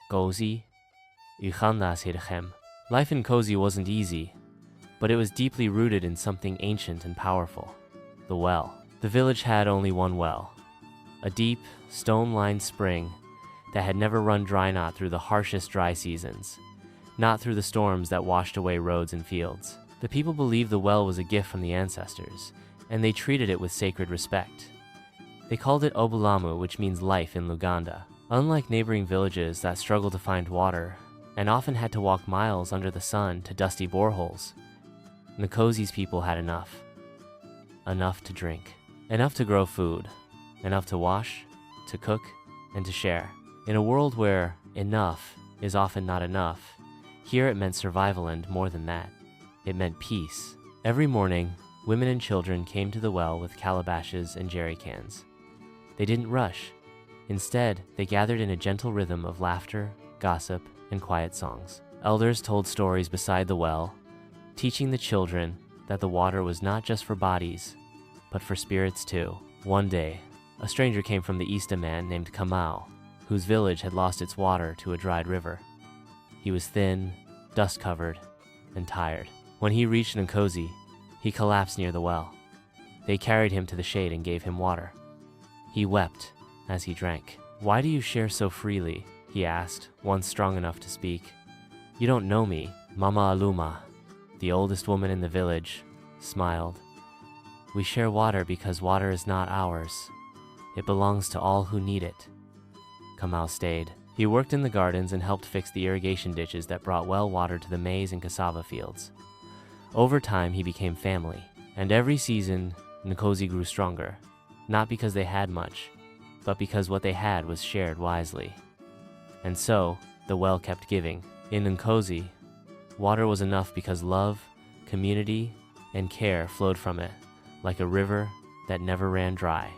Nkozi, Uganda Sedechem. Life in Nkozi wasn't easy, but it was deeply rooted in something ancient and powerful: the well. The village had only one well, a deep, stone-lined spring that had never run dry, not through the harshest dry seasons, not through the storms that washed away roads and fields. The people believed the well was a gift from the ancestors, and they treated it with sacred respect. They called it Obulamu, which means life in Luganda. Unlike neighboring villages that struggled to find water and often had to walk miles under the sun to dusty boreholes, Nkozi's people had enough. Enough to drink, enough to grow food, enough to wash, to cook, and to share. In a world where enough is often not enough, here it meant survival, and more than that, it meant peace. Every morning, women and children came to the well with calabashes and jerry cans. They didn't rush. Instead, they gathered in a gentle rhythm of laughter, gossip, and quiet songs. Elders told stories beside the well, teaching the children that the water was not just for bodies, but for spirits too. One day, a stranger came from the east, a man named Kamau, whose village had lost its water to a dried river. He was thin, dust-covered, and tired. When he reached Nkozi, he collapsed near the well. They carried him to the shade and gave him water. He wept as he drank. "Why do you share so freely?" he asked, once strong enough to speak. "You don't know me." Mama Aluma, the oldest woman in the village, smiled. "We share water because water is not ours. It belongs to all who need it." Kamau stayed. He worked in the gardens and helped fix the irrigation ditches that brought well water to the maize and cassava fields. Over time, he became family, and every season, Nkozi grew stronger, not because they had much, but because what they had was shared wisely. And so, the well kept giving. In Nkozi, water was enough because love, community, and care flowed from it, like a river that never ran dry.